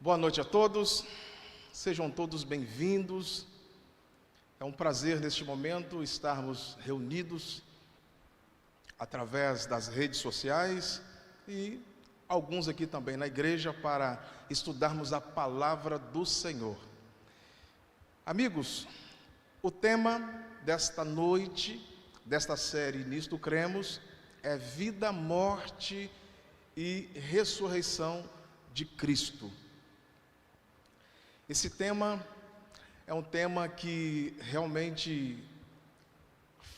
Boa noite a todos, sejam todos bem-vindos. É um prazer neste momento estarmos reunidos através das redes sociais e alguns aqui também na igreja para estudarmos a palavra do Senhor. Amigos, o tema desta noite, desta série Nisto Cremos, é vida, morte e ressurreição de Cristo. Esse tema é um tema que realmente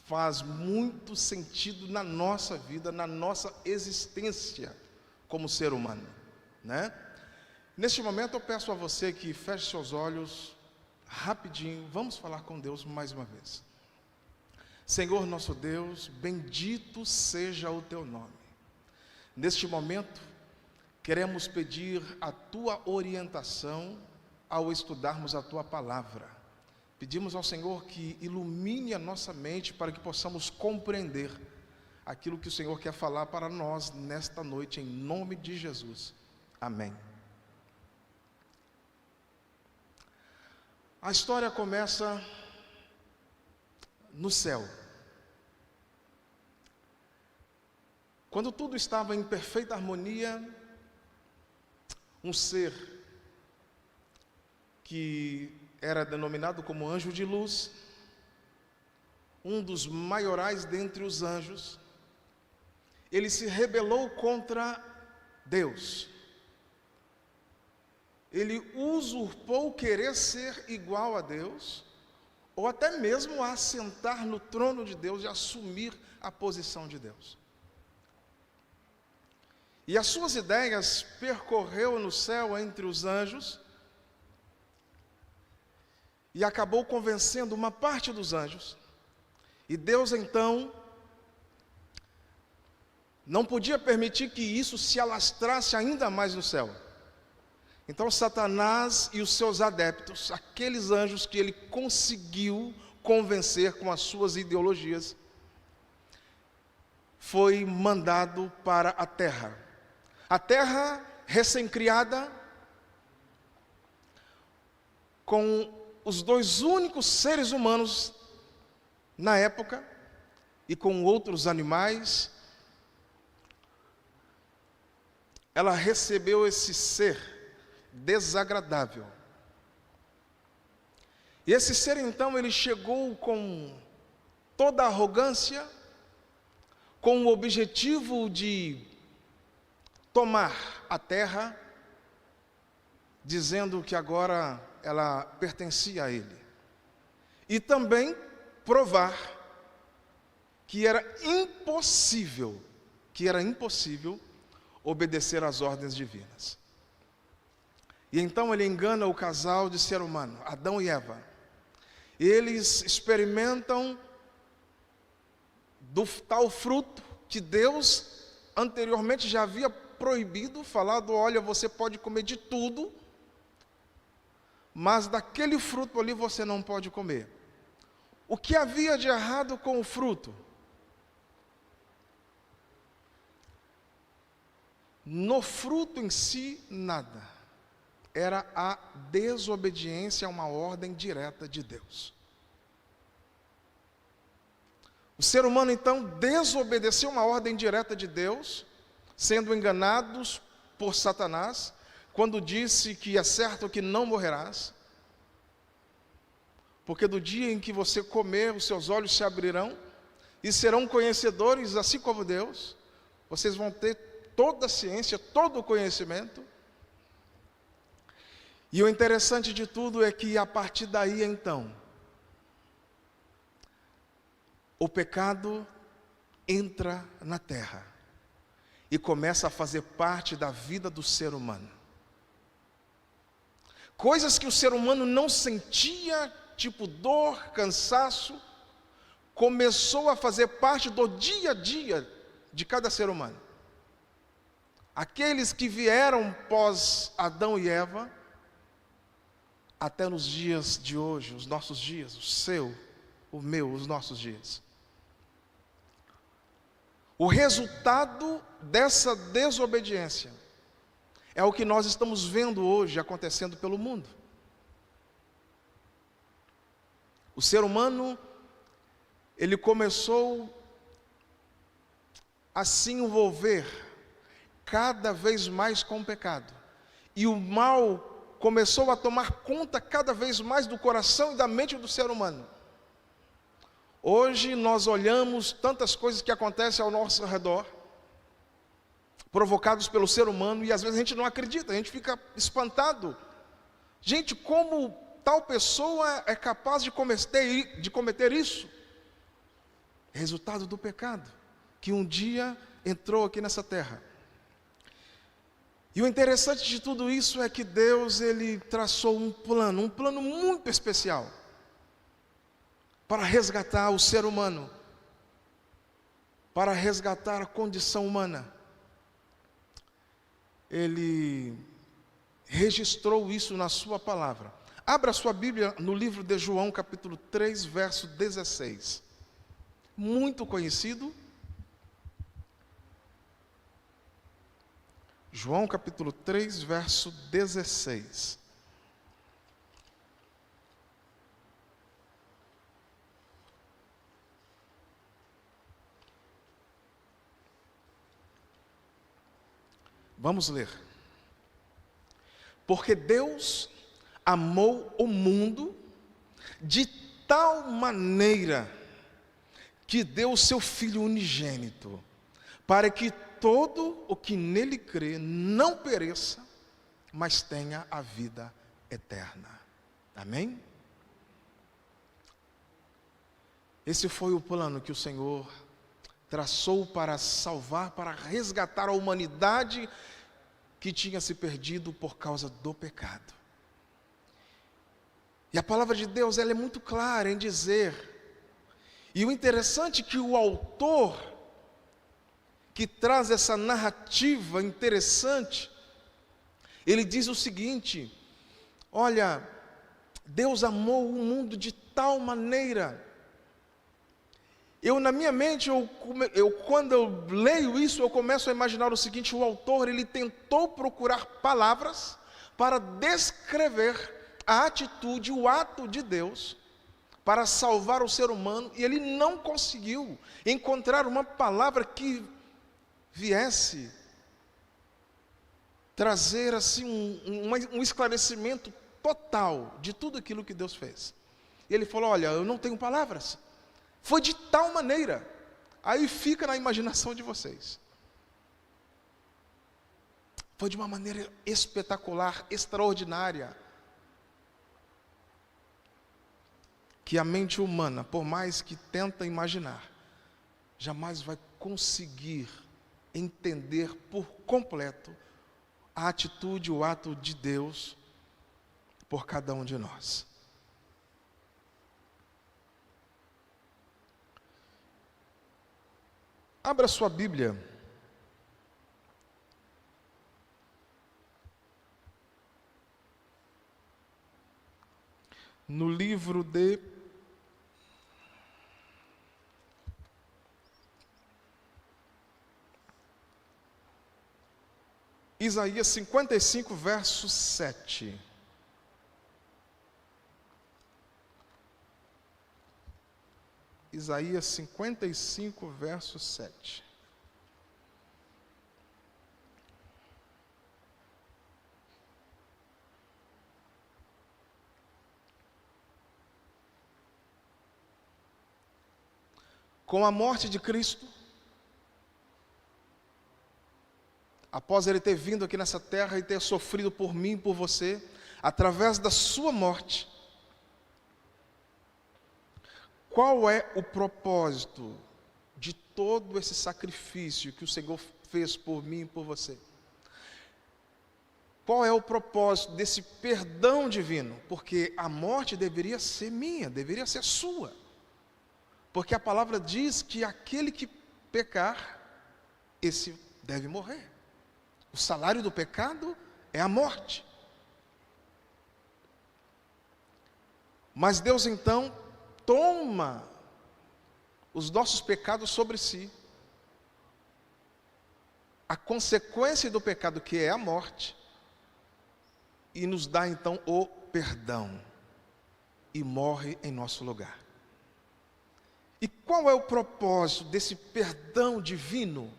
faz muito sentido na nossa vida, na nossa existência como ser humano, né? Neste momento eu peço a você que feche seus olhos rapidinho, vamos falar com Deus mais uma vez. Senhor nosso Deus, bendito seja o teu nome. Neste momento, queremos pedir a tua orientação ao estudarmos a tua palavra. Pedimos ao Senhor que ilumine a nossa mente para que possamos compreender aquilo que o Senhor quer falar para nós nesta noite, em nome de Jesus. Amém. A história começa no céu. Quando tudo estava em perfeita harmonia, um ser que era denominado como anjo de luz, um dos maiorais dentre os anjos, ele se rebelou contra Deus. Ele usurpou querer ser igual a Deus, ou até mesmo assentar no trono de Deus e assumir a posição de Deus. E as suas ideias percorreu no céu entre os anjos, e acabou convencendo uma parte dos anjos. E Deus então não podia permitir que isso se alastrasse ainda mais no céu. Então Satanás e os seus adeptos, aqueles anjos que ele conseguiu convencer com as suas ideologias, foi mandado para a terra. A terra recém-criada, com os dois únicos seres humanos na época, e com outros animais, ela recebeu esse ser desagradável. E esse ser então, ele chegou com toda a arrogância, com o objetivo de tomar a terra, dizendo que agora ela pertencia a ele, e também provar que era impossível obedecer às ordens divinas. E então ele engana o casal de ser humano, Adão e Eva. Eles experimentam do tal fruto que Deus anteriormente já havia proibido, falado: olha, você pode comer de tudo, mas daquele fruto ali você não pode comer. O que havia de errado com o fruto? No fruto em si, nada. Era a desobediência a uma ordem direta de Deus. O ser humano então desobedeceu uma ordem direta de Deus, sendo enganados por Satanás, quando disse que é certo que não morrerás, porque do dia em que você comer, os seus olhos se abrirão e serão conhecedores, assim como Deus. Vocês vão ter toda a ciência, todo o conhecimento. E o interessante de tudo é que a partir daí então, o pecado entra na terra e começa a fazer parte da vida do ser humano. Coisas que o ser humano não sentia, tipo dor, cansaço, começou a fazer parte do dia a dia de cada ser humano. Aqueles que vieram pós Adão e Eva, até nos dias de hoje, os nossos dias, o seu, o meu, os nossos dias. O resultado dessa desobediência É o que nós estamos vendo hoje acontecendo pelo mundo. O ser humano, ele começou a se envolver cada vez mais com o pecado. E o mal começou a tomar conta cada vez mais do coração e da mente do ser humano. Hoje nós olhamos tantas coisas que acontecem ao nosso redor, provocados pelo ser humano, e às vezes a gente não acredita, a gente fica espantado. Gente, como tal pessoa é capaz de cometer isso? Resultado do pecado, que um dia entrou aqui nessa terra. E o interessante de tudo isso é que Deus, ele traçou um plano muito especial, para resgatar o ser humano, para resgatar a condição humana. Ele registrou isso na sua palavra. Abra sua Bíblia no livro de João, capítulo 3, verso 16. Muito conhecido. João, capítulo 3, verso 16. Vamos ler. Porque Deus amou o mundo de tal maneira que deu o seu Filho unigênito, para que todo o que nele crê não pereça, mas tenha a vida eterna. Amém? Esse foi o plano que o Senhor traçou para salvar, para resgatar a humanidade que tinha se perdido por causa do pecado. E a palavra de Deus, ela é muito clara em dizer, e o interessante é que o autor que traz essa narrativa interessante, ele diz o seguinte: olha, Deus amou o mundo de tal maneira. Na minha mente, quando eu leio isso, eu começo a imaginar o seguinte: o autor, ele tentou procurar palavras para descrever a atitude, o ato de Deus para salvar o ser humano, e ele não conseguiu encontrar uma palavra que viesse trazer assim um esclarecimento total de tudo aquilo que Deus fez. E ele falou: olha, eu não tenho palavras. Foi de tal maneira. Aí fica na imaginação de vocês. Foi de uma maneira espetacular, extraordinária, que a mente humana, por mais que tenta imaginar, jamais vai conseguir entender por completo a atitude, o ato de Deus por cada um de nós. Abra sua Bíblia no livro de Isaías 55, verso 7. Isaías 55, verso 7. Com a morte de Cristo, após Ele ter vindo aqui nessa terra e ter sofrido por mim e por você, através da sua morte, qual é o propósito de todo esse sacrifício que o Senhor fez por mim e por você? Qual é o propósito desse perdão divino? Porque a morte deveria ser minha, deveria ser sua. Porque a palavra diz que aquele que pecar, esse deve morrer. O salário do pecado é a morte. Mas Deus então toma os nossos pecados sobre si. A consequência do pecado, que é a morte, e nos dá então o perdão e morre em nosso lugar. E qual é o propósito desse perdão divino?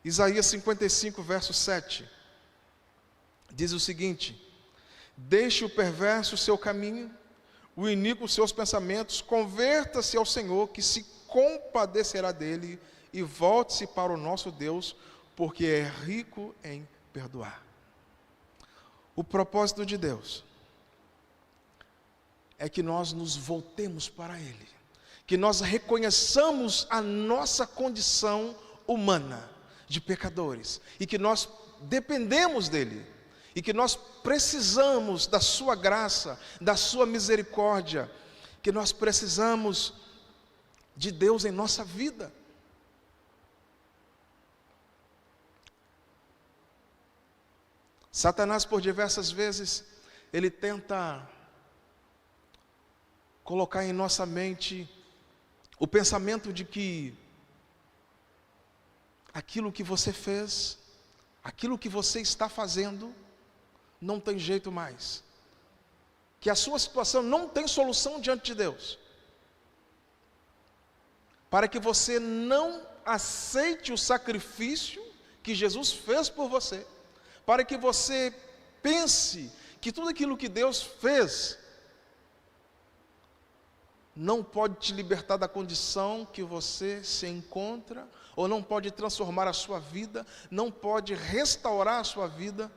Isaías 55, verso 7, diz o seguinte: deixe o perverso o seu caminho, o iníquo os seus pensamentos, converta-se ao Senhor, que se compadecerá dele, e volte-se para o nosso Deus, porque é rico em perdoar. O propósito de Deus é que nós nos voltemos para Ele, que nós reconheçamos a nossa condição humana de pecadores, e que nós dependemos dEle, e que nós precisamos da sua graça, da sua misericórdia, que nós precisamos de Deus em nossa vida. Satanás, por diversas vezes, ele tenta colocar em nossa mente o pensamento de que aquilo que você fez, aquilo que você está fazendo, não tem jeito mais, que a sua situação não tem solução diante de Deus, para que você não aceite o sacrifício que Jesus fez por você, para que você pense que tudo aquilo que Deus fez não pode te libertar da condição que você se encontra, ou não pode transformar a sua vida, não pode restaurar a sua vida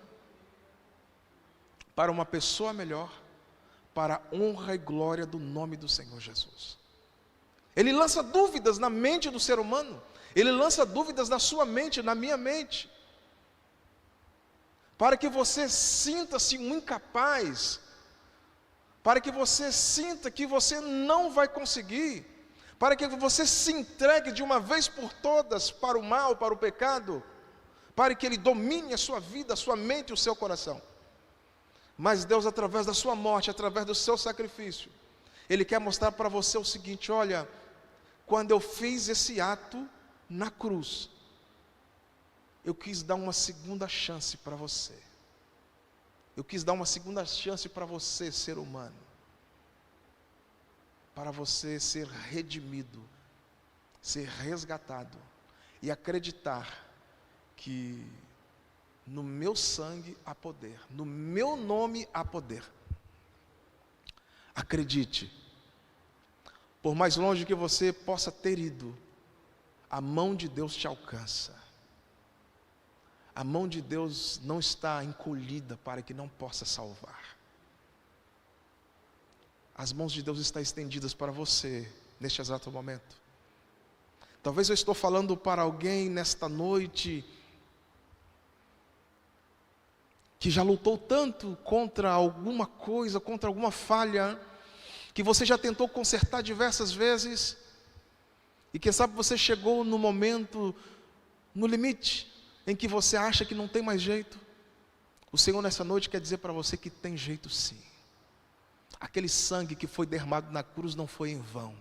para uma pessoa melhor, para a honra e glória do nome do Senhor Jesus. Ele lança dúvidas na mente do ser humano, ele lança dúvidas na sua mente, na minha mente, para que você sinta-se um incapaz, para que você sinta que você não vai conseguir, para que você se entregue de uma vez por todas para o mal, para o pecado, para que ele domine a sua vida, a sua mente e o seu coração. Mas Deus, através da sua morte, através do seu sacrifício, Ele quer mostrar para você o seguinte: olha, quando eu fiz esse ato na cruz, eu quis dar uma segunda chance para você. Eu quis dar uma segunda chance para você, ser humano, para você ser redimido, ser resgatado e acreditar que no meu sangue há poder, no meu nome há poder. Acredite, por mais longe que você possa ter ido, a mão de Deus te alcança. A mão de Deus não está encolhida para que não possa salvar. As mãos de Deus estão estendidas para você neste exato momento. Talvez eu estou falando para alguém nesta noite que já lutou tanto contra alguma coisa, contra alguma falha, que você já tentou consertar diversas vezes, e quem sabe você chegou no momento, no limite, em que você acha que não tem mais jeito. O Senhor nessa noite quer dizer para você que tem jeito sim. Aquele sangue que foi derramado na cruz não foi em vão.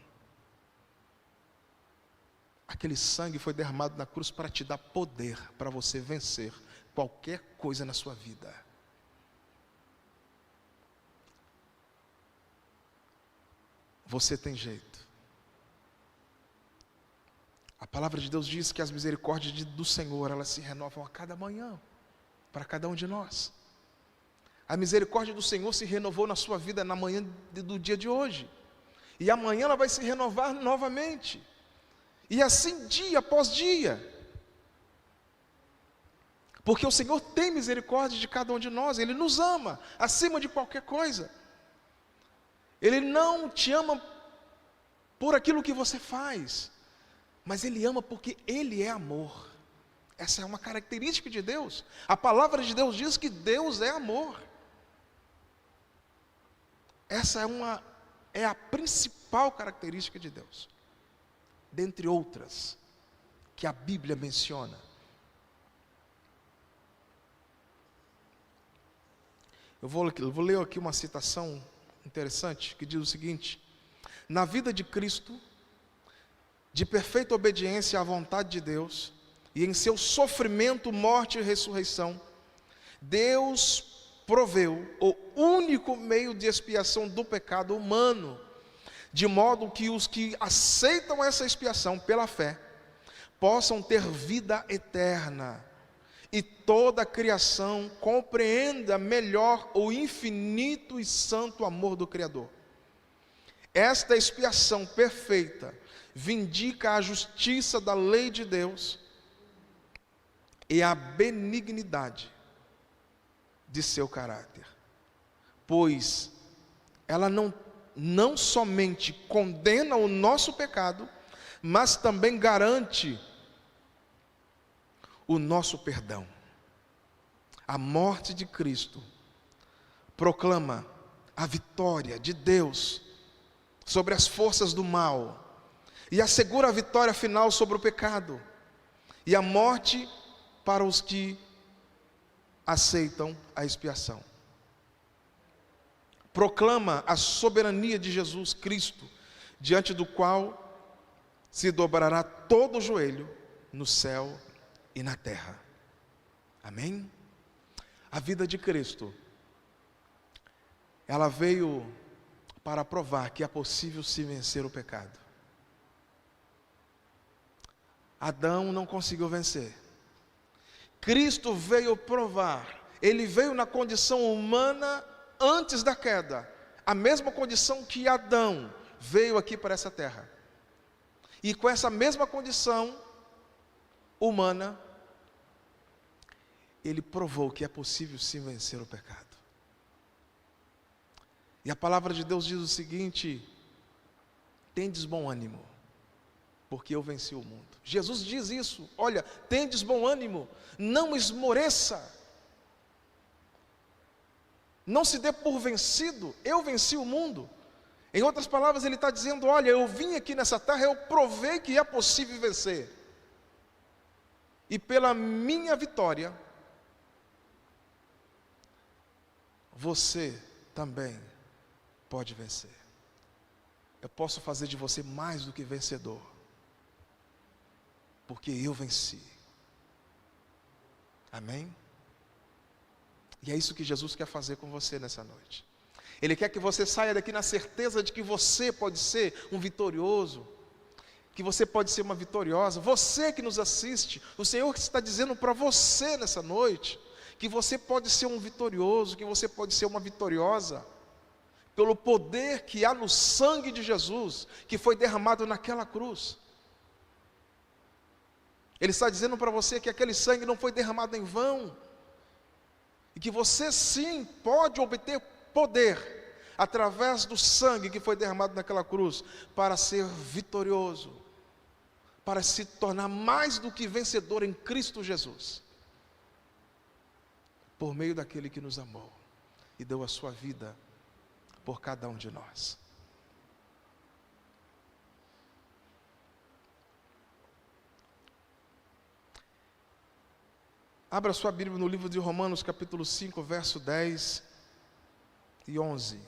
Aquele sangue foi derramado na cruz para te dar poder, para você vencer qualquer coisa na sua vida. Você tem jeito. A palavra de Deus diz que as misericórdias do Senhor, elas se renovam a cada manhã, para cada um de nós. A misericórdia do Senhor se renovou na sua vida na manhã do dia de hoje, e amanhã ela vai se renovar novamente, e assim dia após dia, porque o Senhor tem misericórdia de cada um de nós. Ele nos ama acima de qualquer coisa. Ele não te ama por aquilo que você faz, mas Ele ama porque Ele é amor. Essa é uma característica de Deus. A palavra de Deus diz que Deus é amor. Essa é a principal característica de Deus, dentre outras que a Bíblia menciona. Eu vou ler aqui uma citação interessante que diz o seguinte: na vida de Cristo, de perfeita obediência à vontade de Deus, e em seu sofrimento, morte e ressurreição, Deus proveu o único meio de expiação do pecado humano, de modo que os que aceitam essa expiação pela fé possam ter vida eterna, e toda a criação compreenda melhor o infinito e santo amor do Criador. Esta expiação perfeita vindica a justiça da lei de Deus e a benignidade de seu caráter, pois ela não somente condena o nosso pecado, mas também garante o nosso perdão. A morte de Cristo proclama a vitória de Deus sobre as forças do mal e assegura a vitória final sobre o pecado e a morte para os que aceitam a expiação. Proclama a soberania de Jesus Cristo, diante do qual se dobrará todo o joelho no céu e na terra. Amém? A vida de Cristo, ela veio para provar que é possível se vencer o pecado. Adão não conseguiu vencer. Cristo veio provar, ele veio na condição humana antes da queda, a mesma condição que Adão veio aqui para essa terra. E com essa mesma condição humana, ele provou que é possível sim vencer o pecado. E a palavra de Deus diz o seguinte: tendes bom ânimo, porque eu venci o mundo. Jesus diz isso: olha, tendes bom ânimo, não esmoreça, não se dê por vencido, eu venci o mundo. Em outras palavras, ele está dizendo: olha, eu vim aqui nessa terra, eu provei que é possível vencer, e pela minha vitória, você também pode vencer. Eu posso fazer de você mais do que vencedor, porque eu venci. Amém? E é isso que Jesus quer fazer com você nessa noite. Ele quer que você saia daqui na certeza de que você pode ser um vitorioso, que você pode ser uma vitoriosa. Você que nos assiste, o Senhor que está dizendo para você nessa noite, que você pode ser um vitorioso, que você pode ser uma vitoriosa, pelo poder que há no sangue de Jesus, que foi derramado naquela cruz. Ele está dizendo para você que aquele sangue não foi derramado em vão, e que você sim pode obter poder, através do sangue que foi derramado naquela cruz, para ser vitorioso, para se tornar mais do que vencedor em Cristo Jesus, por meio daquele que nos amou e deu a sua vida por cada um de nós. Abra sua Bíblia no livro de Romanos, capítulo 5, verso 10 e 11.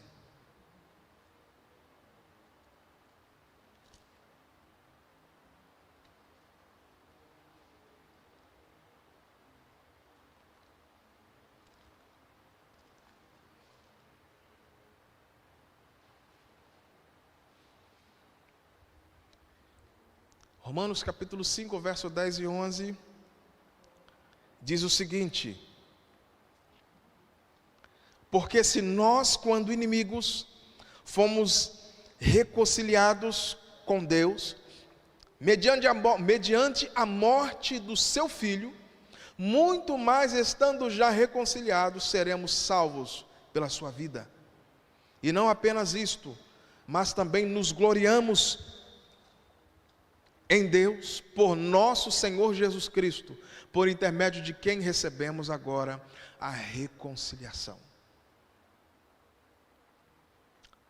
Romanos capítulo 5, verso 10 e 11, diz o seguinte: porque se nós, quando inimigos, fomos reconciliados com Deus, mediante a morte do seu Filho, muito mais estando já reconciliados, seremos salvos pela sua vida. E não apenas isto, mas também nos gloriamos em Deus, por nosso Senhor Jesus Cristo, por intermédio de quem recebemos agora a reconciliação.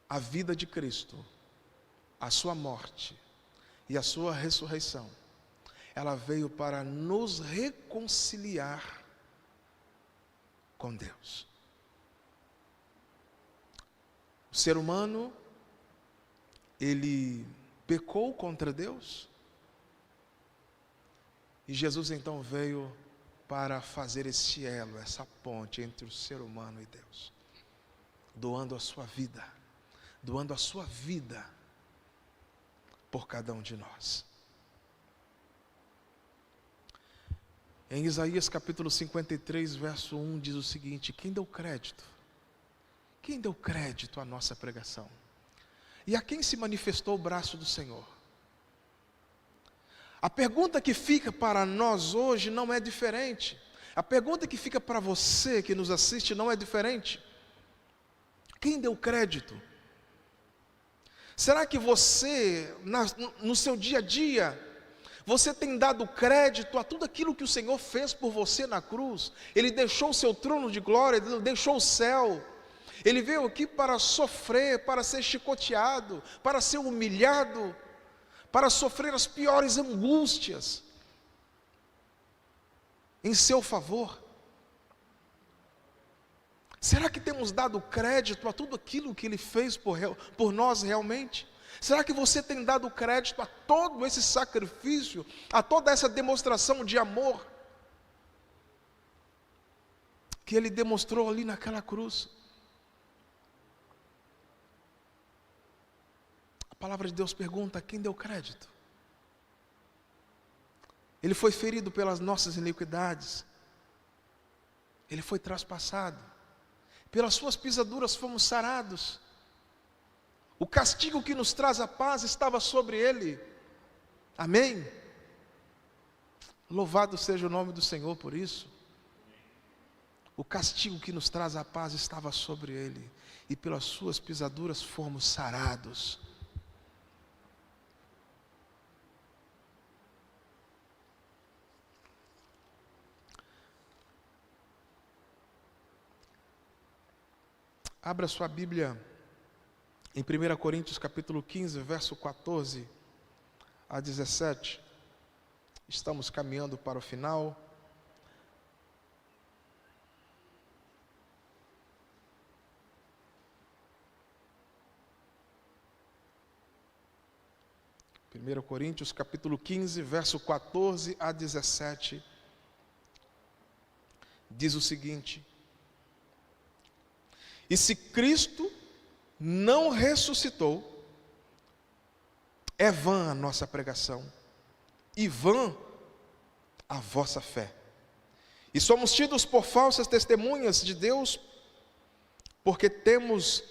A vida de Cristo, a sua morte e a sua ressurreição, ela veio para nos reconciliar com Deus. O ser humano, ele pecou contra Deus, e Jesus então veio para fazer esse elo, essa ponte entre o ser humano e Deus, doando a sua vida por cada um de nós. Em Isaías capítulo 53, verso 1, diz o seguinte: quem deu crédito? Quem deu crédito à nossa pregação? E a quem se manifestou o braço do Senhor? A pergunta que fica para nós hoje não é diferente. A pergunta que fica para você que nos assiste não é diferente. Quem deu crédito? Será que você, no seu dia a dia, você tem dado crédito a tudo aquilo que o Senhor fez por você na cruz? Ele deixou o seu trono de glória, Ele deixou o céu. Ele veio aqui para sofrer, para ser chicoteado, para ser humilhado, para sofrer as piores angústias, em seu favor. Será que temos dado crédito a tudo aquilo que Ele fez por nós realmente? Será que você tem dado crédito a todo esse sacrifício, a toda essa demonstração de amor que Ele demonstrou ali naquela cruz? A palavra de Deus pergunta: quem deu crédito? Ele foi ferido pelas nossas iniquidades, Ele foi traspassado, pelas suas pisaduras fomos sarados. O castigo que nos traz a paz estava sobre Ele. Amém? Louvado seja o nome do Senhor por isso. O castigo que nos traz a paz estava sobre Ele, e pelas suas pisaduras fomos sarados. Abra sua Bíblia em 1 Coríntios capítulo 15, verso 14 a 17. Estamos caminhando para o final. Primeiro Coríntios capítulo 15, verso 14 a 17. Diz o seguinte: e se Cristo não ressuscitou, é vã a nossa pregação, e vã a vossa fé. E somos tidos por falsas testemunhas de Deus, porque temos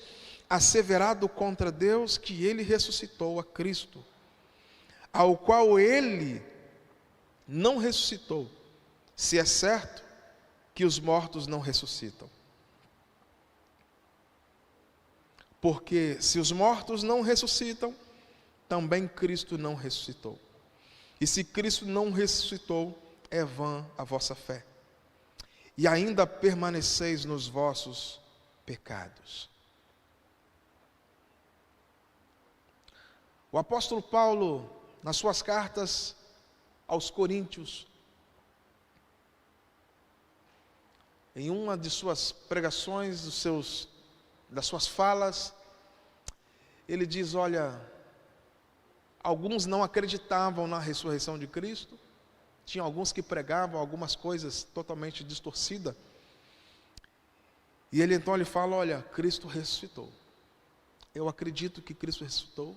asseverado contra Deus que Ele ressuscitou a Cristo, ao qual Ele não ressuscitou, se é certo que os mortos não ressuscitam. Porque se os mortos não ressuscitam, também Cristo não ressuscitou. E se Cristo não ressuscitou, é vã a vossa fé. E ainda permaneceis nos vossos pecados. O apóstolo Paulo, nas suas cartas aos Coríntios, em uma de suas pregações, das suas falas, ele diz: olha, alguns não acreditavam na ressurreição de Cristo, tinha alguns que pregavam algumas coisas totalmente distorcidas, e ele então fala: olha, Cristo ressuscitou, eu acredito que Cristo ressuscitou,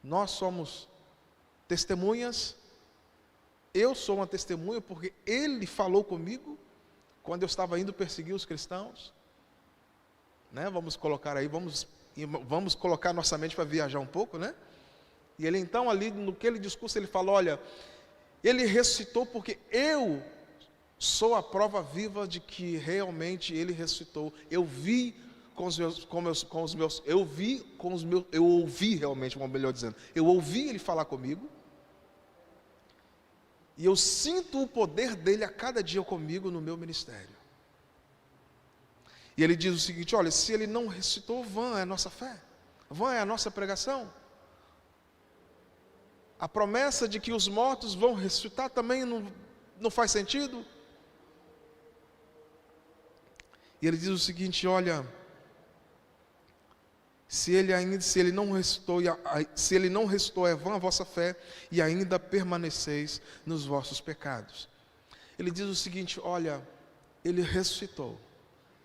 nós somos testemunhas, eu sou uma testemunha porque Ele falou comigo, quando eu estava indo perseguir os cristãos, né? Vamos colocar aí, vamos colocar nossa mente para viajar um pouco, né? E ele então ali, naquele discurso, ele fala: olha, Ele ressuscitou porque eu sou a prova viva de que realmente Ele ressuscitou. Eu ouvi realmente, melhor dizendo, eu ouvi Ele falar comigo, e eu sinto o poder dEle a cada dia comigo no meu ministério. E ele diz o seguinte: olha, se Ele não ressuscitou, vã é a nossa fé, vã é a nossa pregação. A promessa de que os mortos vão ressuscitar também não faz sentido. E ele diz o seguinte: olha, se ele não ressuscitou, é vã a vossa fé, e ainda permaneceis nos vossos pecados. Ele diz o seguinte: olha, Ele ressuscitou,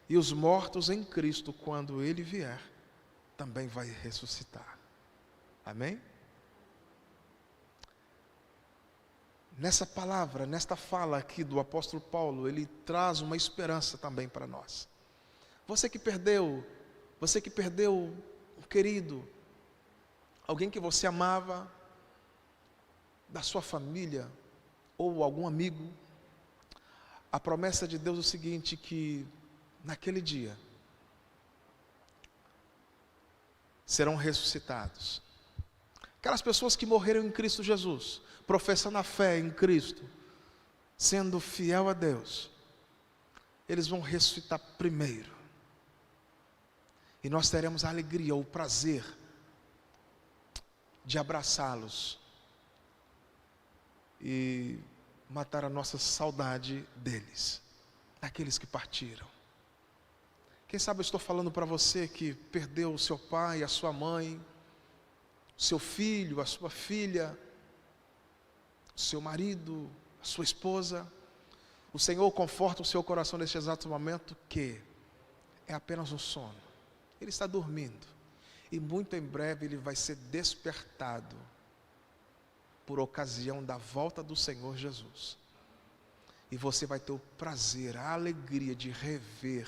e os mortos em Cristo, quando Ele vier, também vai ressuscitar. Amém? Nessa palavra, nesta fala aqui do apóstolo Paulo, ele traz uma esperança também para nós. Você que perdeu um querido, alguém que você amava, da sua família, ou algum amigo, a promessa de Deus é o seguinte, que naquele dia serão ressuscitados. Aquelas pessoas que morreram em Cristo Jesus, professando a fé em Cristo, sendo fiel a Deus, eles vão ressuscitar primeiro. E nós teremos a alegria, o prazer de abraçá-los e matar a nossa saudade deles, daqueles que partiram. Quem sabe eu estou falando para você que perdeu o seu pai, a sua mãe, o seu filho, a sua filha, o seu marido, a sua esposa. O Senhor conforta o seu coração neste exato momento, que é apenas um sono. Ele está dormindo, e muito em breve ele vai ser despertado por ocasião da volta do Senhor Jesus. E você vai ter o prazer, a alegria de rever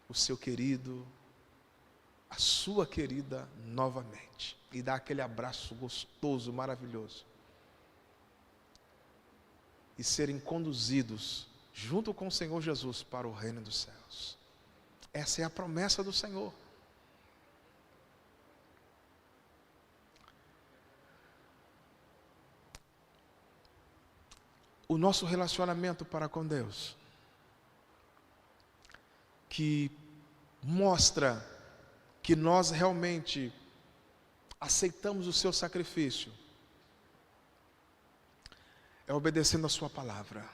o seu querido, a sua querida novamente, e dar aquele abraço gostoso, maravilhoso, e serem conduzidos junto com o Senhor Jesus para o reino dos céus. Essa é a promessa do Senhor. O nosso relacionamento para com Deus, que mostra que nós realmente aceitamos o seu sacrifício, é obedecendo a sua palavra.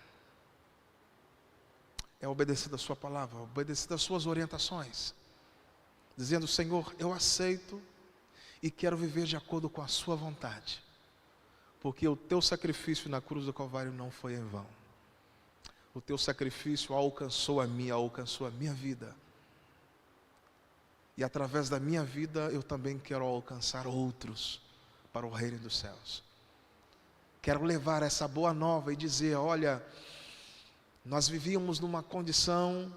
É obedecendo a sua palavra, obedecendo as suas orientações, dizendo: Senhor, eu aceito e quero viver de acordo com a sua vontade, porque o teu sacrifício na cruz do Calvário não foi em vão. O teu sacrifício alcançou a minha vida, e através da minha vida eu também quero alcançar outros para o reino dos céus. Quero levar essa boa nova e dizer: olha, nós vivíamos numa condição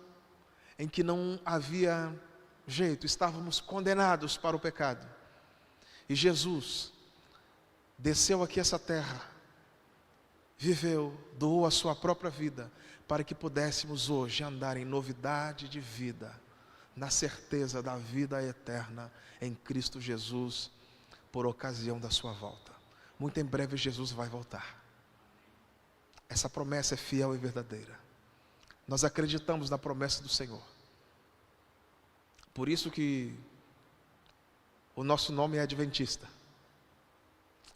em que não havia jeito, estávamos condenados para o pecado, e Jesus desceu aqui essa terra, viveu, doou a sua própria vida, para que pudéssemos hoje andar em novidade de vida, na certeza da vida eterna em Cristo Jesus, por ocasião da sua volta. Muito em breve Jesus vai voltar. Essa promessa é fiel e verdadeira. Nós acreditamos na promessa do Senhor. Por isso que o nosso nome é Adventista.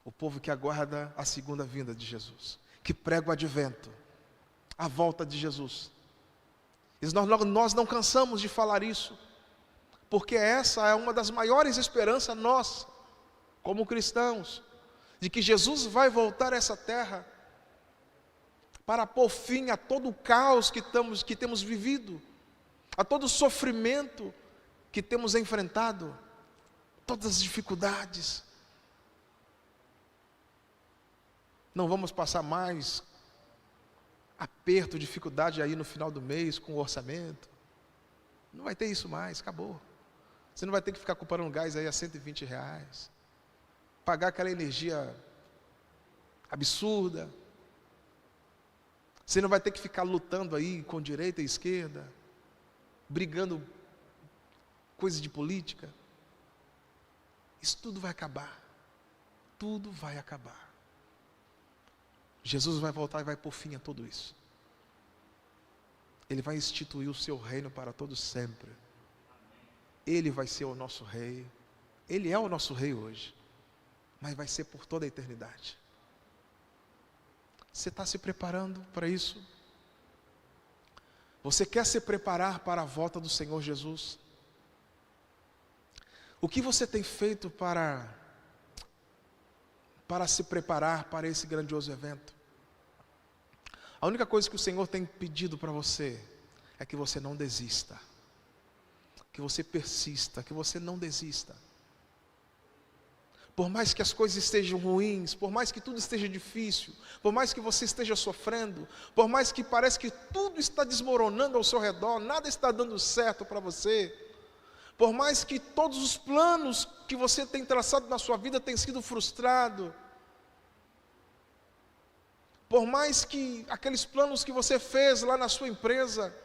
O povo que aguarda a segunda vinda de Jesus, que prega o advento, a volta de Jesus. E nós não cansamos de falar isso, porque essa é uma das maiores esperanças nossas, como cristãos, de que Jesus vai voltar a essa terra, para pôr fim a todo o caos que temos vivido, a todo o sofrimento que temos enfrentado, todas as dificuldades. Não vamos passar mais aperto, dificuldade aí no final do mês com o orçamento. Não vai ter isso mais, acabou. Você não vai ter que ficar comprando gás aí a R$120, pagar aquela energia absurda. Você não vai ter que ficar lutando aí com direita e esquerda, brigando coisas de política. Isso tudo vai acabar. Tudo vai acabar. Jesus vai voltar e vai pôr fim a tudo isso. Ele vai instituir o seu reino para todos sempre. Ele vai ser o nosso rei. Ele é o nosso rei hoje, mas vai ser por toda a eternidade. Você está se preparando para isso? Você quer se preparar para a volta do Senhor Jesus? O que você tem feito para se preparar para esse grandioso evento? A única coisa que o Senhor tem pedido para você é que você não desista, que você persista, que você não desista. Por mais que as coisas estejam ruins, por mais que tudo esteja difícil, por mais que você esteja sofrendo, por mais que pareça que tudo está desmoronando ao seu redor, nada está dando certo para você, por mais que todos os planos que você tem traçado na sua vida tenham sido frustrados, por mais que aqueles planos que você fez lá na sua empresa,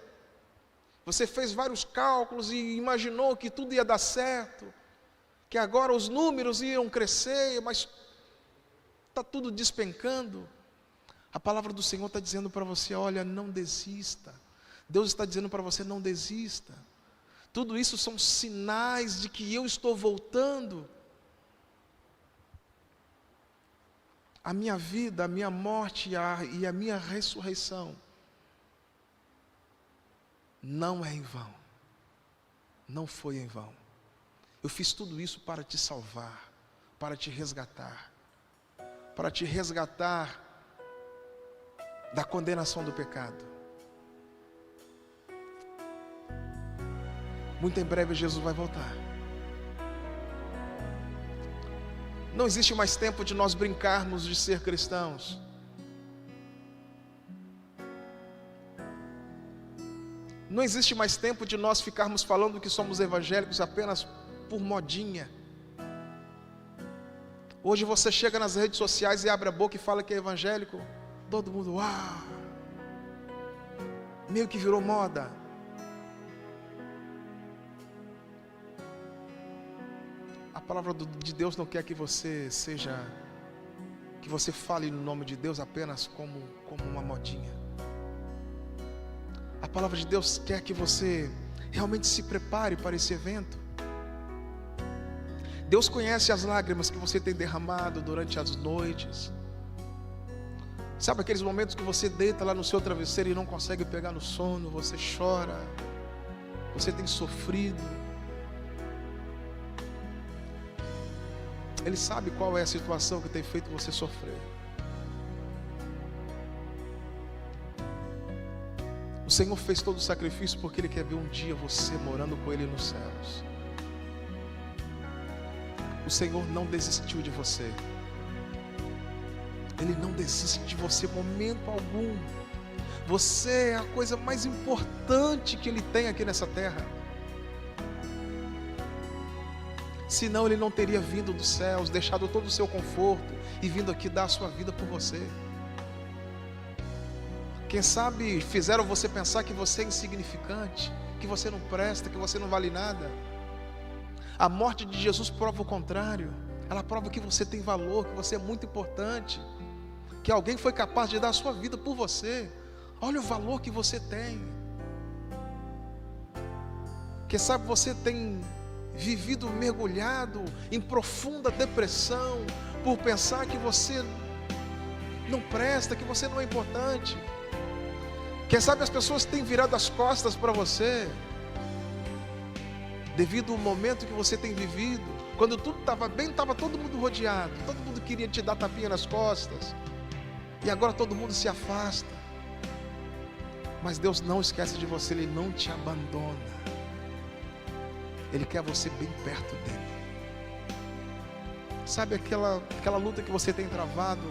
você fez vários cálculos e imaginou que tudo ia dar certo, que agora os números iam crescer, mas está tudo despencando. A palavra do Senhor está dizendo para você: olha, não desista. Deus está dizendo para você: não desista. Tudo isso são sinais de que eu estou voltando. A minha vida, a minha morte e a minha ressurreição não é em vão. Não foi em vão. Eu fiz tudo isso para te salvar, para te resgatar da condenação do pecado. Muito em breve Jesus vai voltar. Não existe mais tempo de nós brincarmos de ser cristãos. Não existe mais tempo de nós ficarmos falando que somos evangélicos apenas por modinha. Hoje você chega nas redes sociais e abre a boca e fala que é evangélico, todo mundo, uau, meio que virou moda. A palavra de Deus não quer que você fale no nome de Deus apenas como uma modinha. A palavra de Deus quer que você realmente se prepare para esse evento. Deus conhece as lágrimas que você tem derramado durante as noites. Sabe aqueles momentos que você deita lá no seu travesseiro e não consegue pegar no sono, você chora, você tem sofrido. Ele sabe qual é a situação que tem feito você sofrer. O Senhor fez todo o sacrifício porque Ele quer ver um dia você morando com Ele nos céus. O Senhor não desistiu de você. Ele não desiste de você em momento algum. Você é a coisa mais importante que Ele tem aqui nessa terra. Senão Ele não teria vindo dos céus, deixado todo o seu conforto e vindo aqui dar a sua vida por você. Quem sabe fizeram você pensar que você é insignificante, que você não presta, que você não vale nada. A morte de Jesus prova o contrário. Ela prova que você tem valor, que você é muito importante, que alguém foi capaz de dar a sua vida por você. Olha o valor que você tem. Quem sabe você tem vivido mergulhado em profunda depressão por pensar que você não presta, que você não é importante. Quem sabe as pessoas têm virado as costas para você devido ao momento que você tem vivido. Quando tudo estava bem, estava todo mundo rodeado, todo mundo queria te dar tapinha nas costas, e agora todo mundo se afasta. Mas Deus não esquece de você, Ele não te abandona. Ele quer você bem perto dEle. Sabe aquela luta que você tem travado,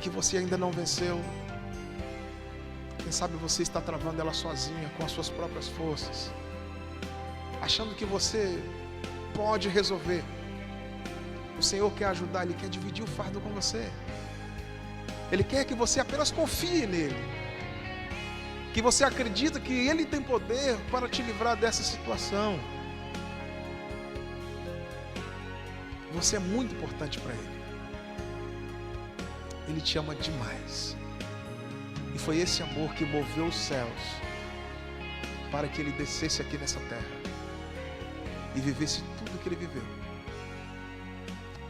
que você ainda não venceu? Quem sabe você está travando ela sozinha, com as suas próprias forças, achando que você pode resolver. O Senhor quer ajudar, Ele quer dividir o fardo com você. Ele quer que você apenas confie nele, que você acredita que Ele tem poder para te livrar dessa situação. Você é muito importante para Ele. Ele te ama demais. E foi esse amor que moveu os céus para que Ele descesse aqui nessa terra e vivesse tudo que Ele viveu,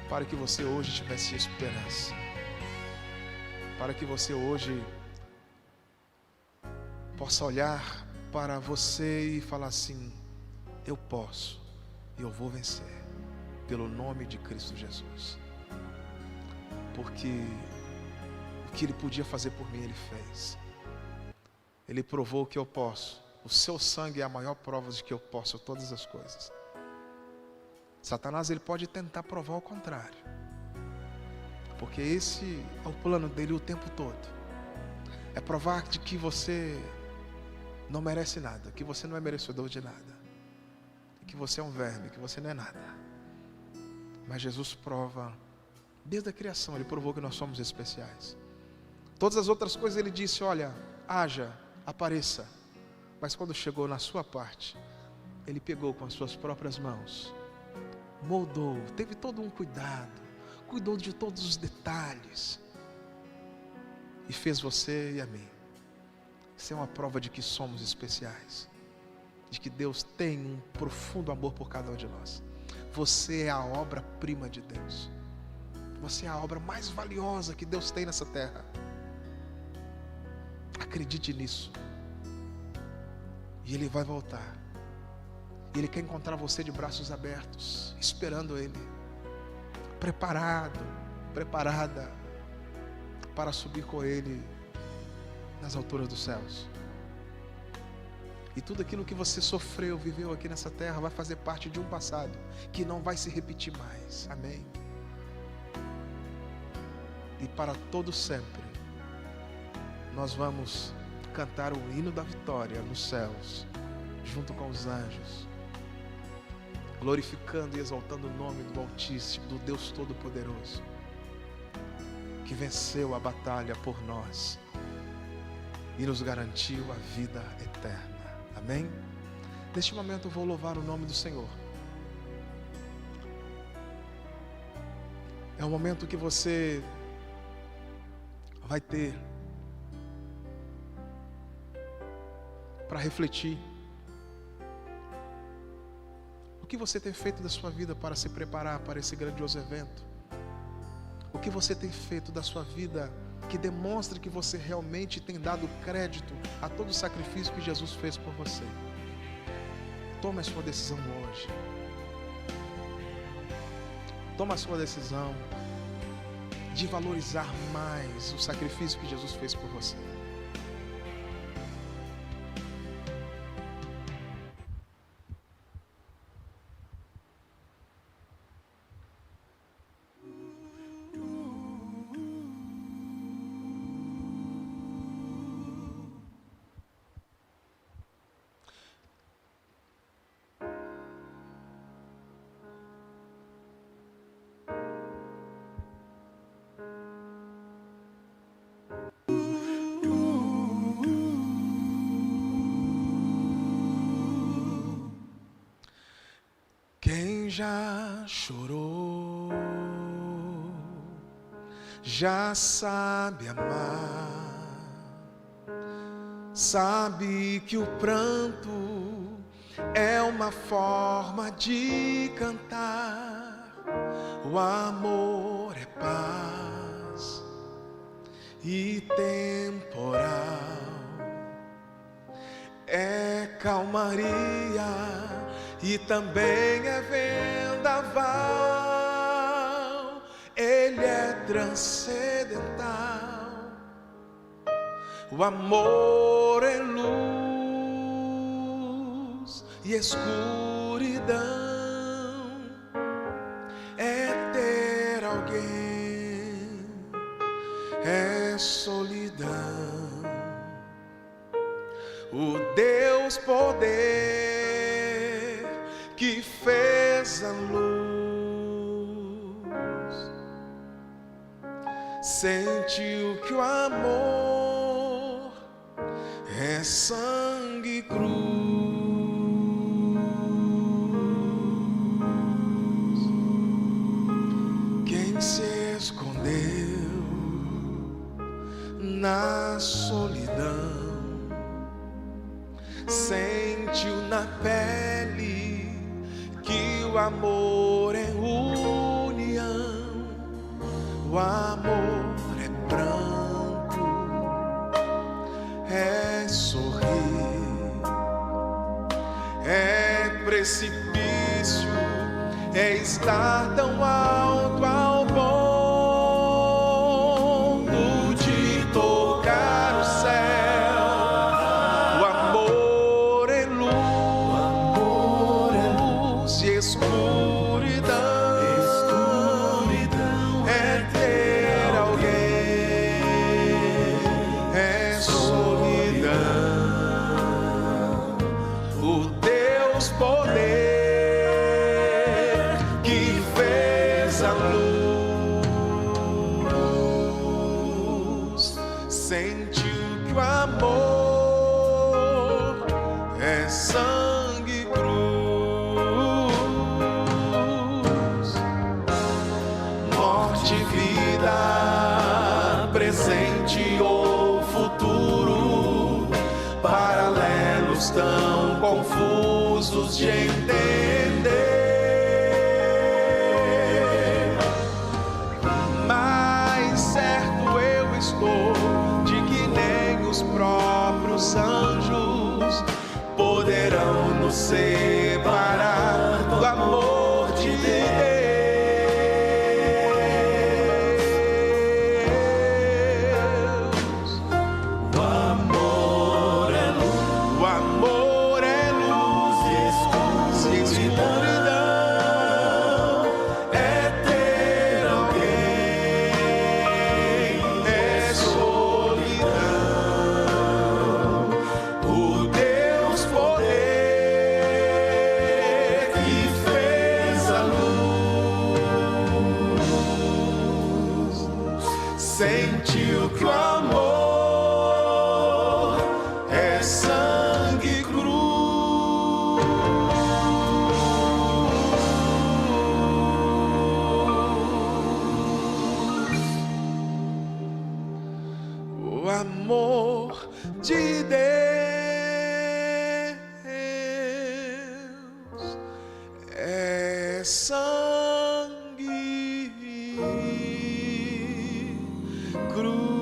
para que você hoje tivesse esperança, para que você hoje possa olhar para você e falar assim: eu posso, eu vou vencer, pelo nome de Cristo Jesus. Porque que Ele podia fazer por mim, Ele fez. Ele provou que eu posso. O seu sangue é a maior prova de que eu posso todas as coisas. Satanás, ele pode tentar provar o contrário, porque esse é o plano dele o tempo todo. É provar de que você não merece nada, que você não é merecedor de nada, que você é um verme, que você não é nada. Mas Jesus prova, desde a criação, Ele provou que nós somos especiais. Todas as outras coisas Ele disse, olha, haja, apareça. Mas quando chegou na sua parte, Ele pegou com as suas próprias mãos, moldou, teve todo um cuidado, cuidou de todos os detalhes, e fez você e a mim. Isso é uma prova de que somos especiais, de que Deus tem um profundo amor por cada um de nós. Você é a obra-prima de Deus. Você é a obra mais valiosa que Deus tem nessa terra. Acredite nisso. E Ele vai voltar. E Ele quer encontrar você de braços abertos, esperando Ele, preparado, preparada para subir com Ele nas alturas dos céus. E tudo aquilo que você sofreu, viveu aqui nessa terra, vai fazer parte de um passado que não vai se repetir mais. Amém? E para todo sempre, nós vamos cantar o hino da vitória nos céus, junto com os anjos, glorificando e exaltando o nome do Altíssimo, do Deus Todo-Poderoso, que venceu a batalha por nós e nos garantiu a vida eterna. Amém? Neste momento eu vou louvar o nome do Senhor. É o momento que você vai ter para refletir o que você tem feito da sua vida para se preparar para esse grandioso evento. O que você tem feito da sua vida que demonstra que você realmente tem dado crédito a todo o sacrifício que Jesus fez por você. Tome a sua decisão hoje. Tome a sua decisão de valorizar mais o sacrifício que Jesus fez por você. Quem já chorou, já sabe amar, sabe que o pranto é uma forma de cantar. O amor é paz e temporal, é calmaria e também é vendaval. Ele é transcendental. O amor é luz e escuridão. É ter alguém, é solidão. O Deus poder que fez a luz, sentiu que o amor é sangue e cruz. Quem se escondeu na solidão, sentiu na pele que o amor é união. O amor é pranto, é sorrir, é precipício, é estar tão alto ao ponto de estão confusos de entender, mas certo eu estou de que nem os próprios anjos poderão nos separar do amor de Deus. Sentiu que o amor é sangue cruz. O amor de Deus é sangue cruz.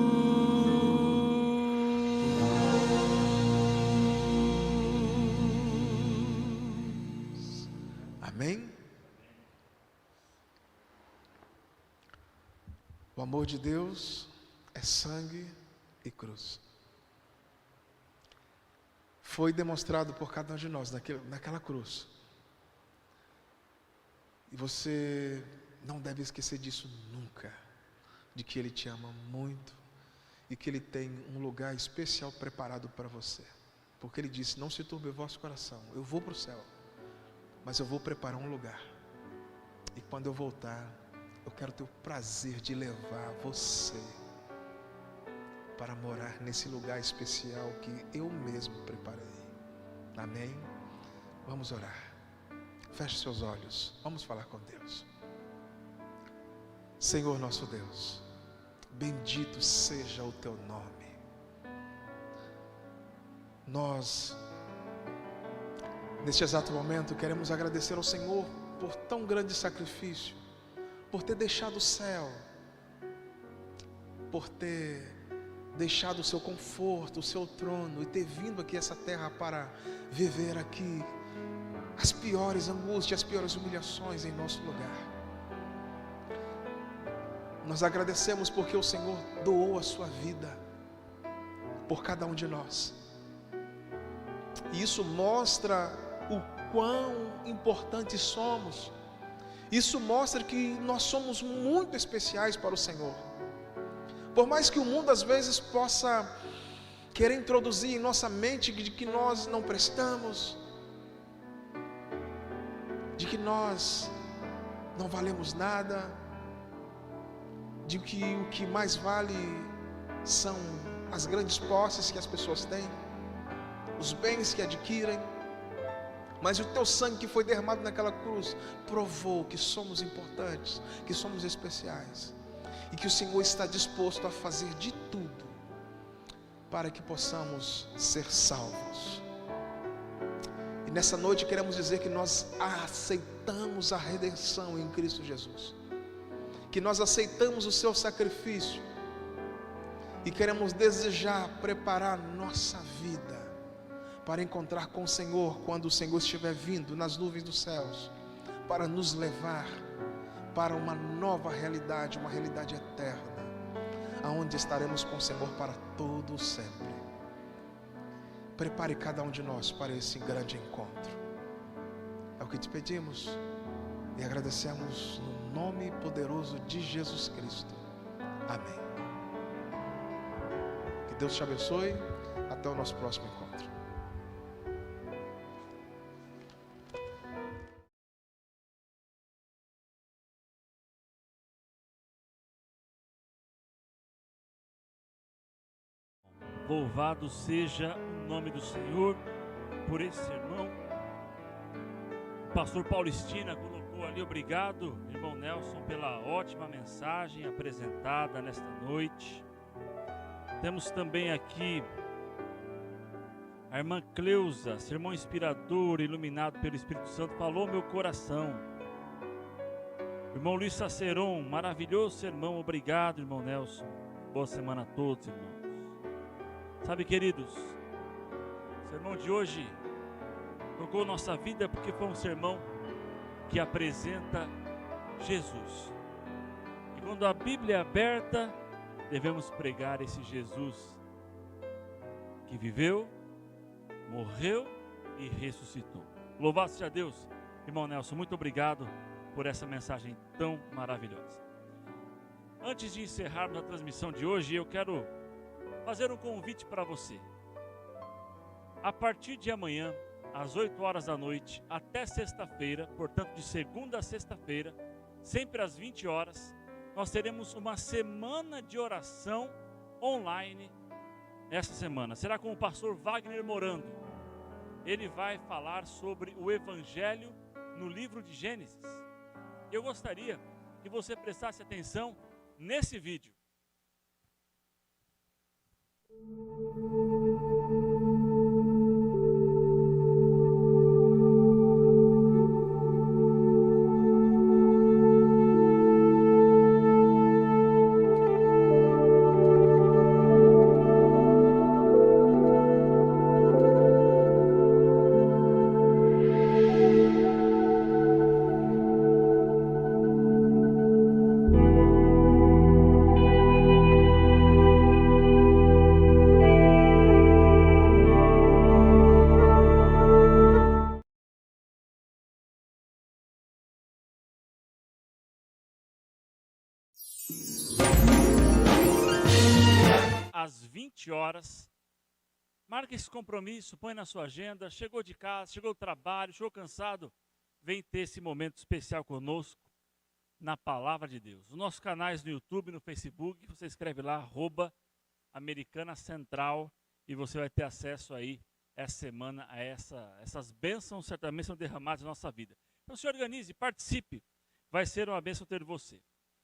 Amém? O amor de Deus é sangue e cruz. Foi demonstrado por cada um de nós naquela cruz. E você não deve esquecer disso nunca. De que Ele te ama muito e que Ele tem um lugar especial preparado para você. Porque Ele disse: não se turbe o vosso coração, eu vou para o céu, mas eu vou preparar um lugar. E quando eu voltar, eu quero ter o prazer de levar você para morar nesse lugar especial que eu mesmo preparei. Amém? Vamos orar. Feche seus olhos, vamos falar com Deus. Senhor nosso Deus, bendito seja o Teu nome. Nós, neste exato momento, queremos agradecer ao Senhor por tão grande sacrifício, por ter deixado o céu, por ter deixado o Seu conforto, o Seu trono, e ter vindo aqui a essa terra para viver aqui as piores angústias, as piores humilhações em nosso lugar. Nós agradecemos porque o Senhor doou a sua vida por cada um de nós. E isso mostra o quão importantes somos. Isso mostra que nós somos muito especiais para o Senhor. Por mais que o mundo às vezes possa querer introduzir em nossa mente de que nós não prestamos, de que nós não valemos nada, de que o que mais vale são as grandes posses que as pessoas têm, os bens que adquirem, mas o Teu sangue que foi derramado naquela cruz provou que somos importantes, que somos especiais, e que o Senhor está disposto a fazer de tudo para que possamos ser salvos. E nessa noite queremos dizer que nós aceitamos a redenção em Cristo Jesus, que nós aceitamos o Seu sacrifício e queremos desejar preparar nossa vida para encontrar com o Senhor quando o Senhor estiver vindo nas nuvens dos céus, para nos levar para uma nova realidade, uma realidade eterna, aonde estaremos com o Senhor para todo sempre. Prepare cada um de nós para esse grande encontro. É o que te pedimos e agradecemos no nome poderoso de Jesus Cristo. Amém. Que Deus te abençoe. Até o nosso próximo encontro. Louvado seja o nome do Senhor por esse sermão. O pastor Paulistina colocou ali, obrigado, irmão Nelson, pela ótima mensagem apresentada nesta noite. Temos também aqui A irmã Cleusa, sermão inspirador, iluminado pelo Espírito Santo, falou meu coração. O irmão Luiz Saceron, maravilhoso sermão, obrigado, irmão Nelson. Boa semana a todos, irmãos. Sabe, queridos, o sermão de hoje tocou nossa vida porque foi um sermão que apresenta Jesus. E quando a Bíblia é aberta, devemos pregar esse Jesus que viveu, morreu e ressuscitou. Louvado seja Deus. Irmão Nelson, muito obrigado por essa mensagem tão maravilhosa. Antes de encerrarmos a transmissão de hoje, eu quero fazer um convite para você. A partir de amanhã, às 8 horas da noite, até sexta-feira, portanto de segunda a sexta-feira, sempre às 20 horas, nós teremos uma semana de oração online. Essa semana será com o pastor Wagner Morando. Ele vai falar sobre o Evangelho no livro de Gênesis. Eu gostaria que você prestasse atenção nesse vídeo. Às 20 horas, marque esse compromisso, põe na sua agenda. Chegou de casa, chegou do trabalho, chegou cansado, vem ter esse momento especial conosco na Palavra de Deus. Os nossos canais no YouTube, no Facebook, você escreve lá, @Americana Central, e você vai ter acesso aí essa semana a essas bênçãos certamente são derramadas na nossa vida. Então se organize, participe, vai ser uma bênção ter você.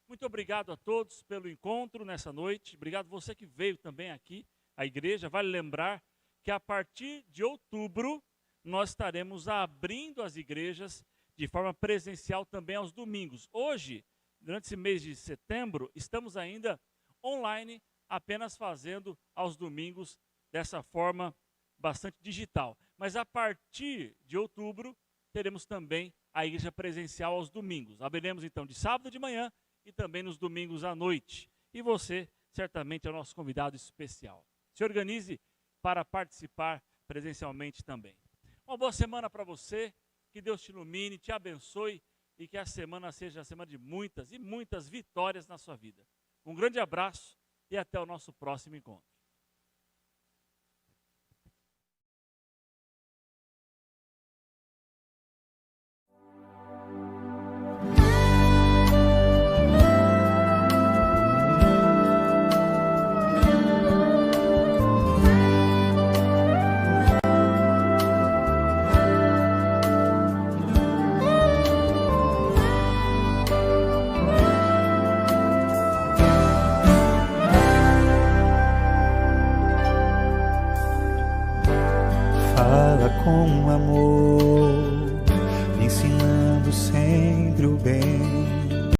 Muito obrigado a todos pelo encontro nessa noite. Obrigado você que veio também aqui à igreja. Vale lembrar que a partir de outubro nós estaremos abrindo as igrejas de forma presencial também aos domingos. Hoje, durante esse mês de setembro, estamos ainda online, apenas fazendo aos domingos dessa forma bastante digital. Mas a partir de outubro teremos também a igreja presencial aos domingos. Abriremos então de sábado de manhã e também nos domingos à noite. E você, certamente, é o nosso convidado especial. Se organize para participar presencialmente também. Uma boa semana para você, que Deus te ilumine, te abençoe e que a semana seja a semana de muitas e muitas vitórias na sua vida. Um grande abraço e até o nosso próximo encontro. Com amor.